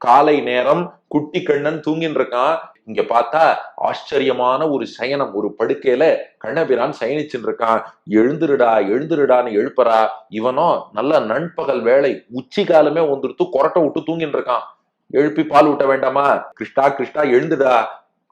காலை நேரம் குட்டி கண்ணன் தூங்கின்னு இருக்கான். இங்க பார்த்தா ஆச்சரியமான ஒரு சயனம், ஒரு படுக்கையில கண்ணபிரான் சயனிச்சுட்டு இருக்கான். எழுந்துருடா எழுந்துருடான்னு எழுப்புறா. இவனோ நல்ல நண்பகல் வேலை, உச்சி காலமே வந்துடுத்து, கொரட்டை விட்டு தூங்கின்னு இருக்கான். எழுப்பி பால் ஊட்ட வேண்டாமா? கிருஷ்ணா கிருஷ்ணா எழுந்துடா.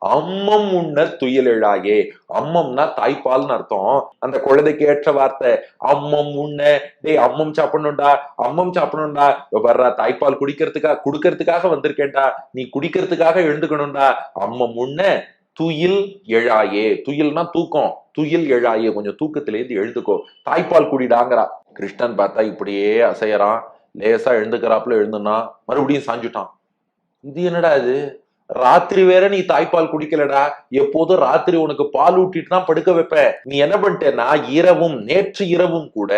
அம்மம் உண்ண துயில் எழாயே. அம்மம்னா தாய்ப்பால்னு அர்த்தம். அந்த குழந்தைக்கு ஏற்ற வார்த்தை அம்மம் உண்ண. டேய் அம்மம் சாப்பிடணும்டா, அம்மம் சாப்பிடணும்டா. வர்றா, தாய்ப்பால் குடுக்கறதுக்காக வந்திருக்கேன்டா, நீ குடிக்கிறதுக்காக எழுந்துக்கணும்டா. அம்மம் உண்ண துயில் எழாயே. துயில்னா தூக்கம். துயில் எழாயே, கொஞ்சம் தூக்கத்திலேருந்து எழுந்துக்கோ, தாய்ப்பால் குடிடாங்கிறா. கிருஷ்ணன் பார்த்தா இப்படியே அசையறான். லேசா எழுந்துக்கிறாப்புல எழுந்துனா மறுபடியும் சாஞ்சுட்டான். இது என்னடா இது, ராத்திரி வேற நீ தாய்ப்பால் குடிக்கலடா, எப்போதும் ராத்திரி உனக்கு பால் ஊட்டிட்டு தான் படுக்க வைப்ப. நீ என்ன பண்ணிட்டேன்னா நேற்று இரவும் கூட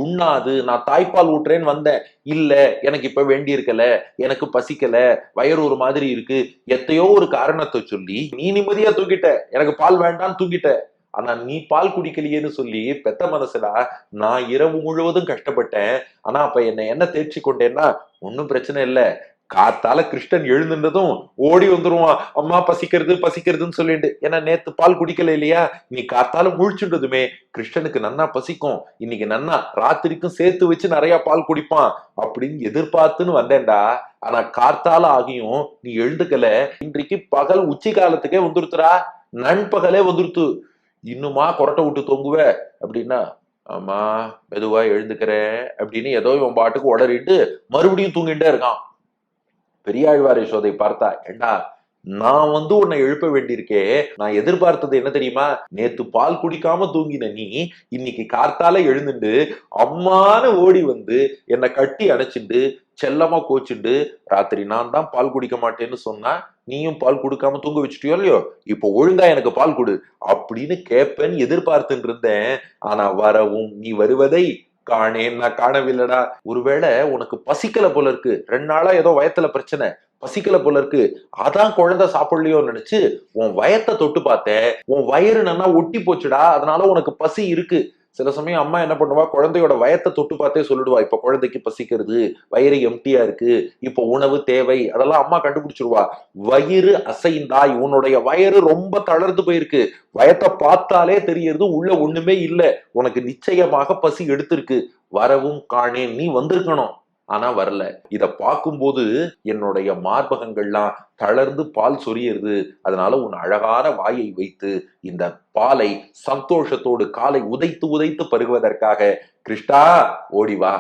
உண்ணாது நான் தாய்ப்பால் ஊட்டுறேன்னு வந்தேன். இல்ல எனக்கு இப்ப வேண்டி இருக்கல, எனக்கு பசிக்கல, வயிறு ஒரு மாதிரி இருக்கு, எத்தையோ ஒரு காரணத்தை சொல்லி நீ நிம்மதியா தூங்கிட்ட, எனக்கு பால் வேண்டாம்னு தூங்கிட்ட. ஆனா நீ பால் குடிக்கலையேன்னு சொல்லி பெத்த மனசுடா, நான் இரவு முழுவதும் கஷ்டப்பட்டேன். ஆனா அப்ப என்ன தேர்ச்சி கொண்டேன்னா ஒன்னும் பிரச்சனை இல்ல. காத்தால கிருஷ்ணன் எழுந்துட்டதும் ஓடி வந்துருவான், அம்மா பசிக்கிறது பசிக்கிறதுன்னு சொல்லிட்டு. ஏன்னா நேத்து பால் குடிக்கல இல்லையா, நீ காத்தால முழிச்சுட்டதுமே கிருஷ்ணனுக்கு நன்னா பசிக்கும், இன்னைக்கு நன்னா ராத்திரிக்கும் சேர்த்து வச்சு நிறைய பால் குடிப்பான் அப்படின்னு எதிர்பார்த்துன்னு வந்தேன்டா. ஆனா காத்தால ஆகியும் நீ எழுந்துக்கல. இன்றைக்கு பகல் உச்சி காலத்துக்கே வந்துருத்துறா, நண்பகலே வந்துருத்து, இன்னுமா கொரட்டை விட்டு தொங்குவ அப்படின்னா. ஆமா மெதுவா எழுந்துக்கிறேன் அப்படின்னு ஏதோ இவன் பாட்டுக்கு உடறிட்டு மறுபடியும் தூங்கிட்டே இருக்கான். பெரியாழ்வார் யசோதை பார்த்தா, ஏண்டா நான் உன்னை எழுப்ப வேண்டியிருக்கே, நான் எதிர்பார்த்தது என்ன தெரியுமா? நேத்து பால் குடிக்காம தூங்கின நீ இன்னைக்கு கார்த்தால எழுந்துட்டு அம்மானு ஓடி வந்து என்னை கட்டி அணைச்சிண்டு செல்லமா கோச்சுண்டு, ராத்திரி நான் தான் பால் குடிக்க மாட்டேன்னு சொன்னா நீயும் பால் குடுக்காம தூங்க வச்சுட்டியோ இல்லையோ, இப்போ ஒழுங்கா எனக்கு பால் கொடு அப்படின்னு கேட்பேன்னு எதிர்பார்த்துட்டு இருந்தேன். ஆனா வரவும் நீ வருவதை காணேன், நான் காணவில்லடா. ஒருவேளை உனக்கு பசிக்கல போல இருக்கு, 2 நாளா ஏதோ வயத்துல பிரச்சனை, பசிக்கல போல இருக்கு, அதான் குழந்தை சாப்பிடலையோன்னு நினைச்சு உன் வயத்தை தொட்டு பார்த்தேன், உன் வயிறு நல்லா ஒட்டி போச்சுடா, அதனால உனக்கு பசி இருக்கு. சில சமயம் அம்மா என்ன பண்ணுவா, குழந்தையோட வயத்தை தொட்டு பார்த்தே சொல்லிடுவா, இப்ப குழந்தைக்கு பசிக்கிறது, வயிறு எம்டியா இருக்கு, இப்ப உணவு தேவை, அதெல்லாம் அம்மா கண்டுபிடிச்சிருவா. வயிறு அசைந்தாய், உன்னுடைய வயிறு ரொம்ப தளர்ந்து போயிருக்கு, வயத்தை பார்த்தாலே தெரியறது உள்ள ஒண்ணுமே இல்ல, உனக்கு நிச்சயமாக பசி எடுத்திருக்கு, வரவும் காணேன், நீ வந்திருக்கணும், ஆனா வரல. இத பார்க்கும்போது என்னுடைய மார்பகங்கள்லாம் தளர்ந்து பால் சொரியுது. அதனால உன் அழகான வாயை வைத்து இந்த பாலை சந்தோஷத்தோடு காலை உதைத்து உதைத்து பருகுவதற்காக கிருஷ்ணா ஓடி வா.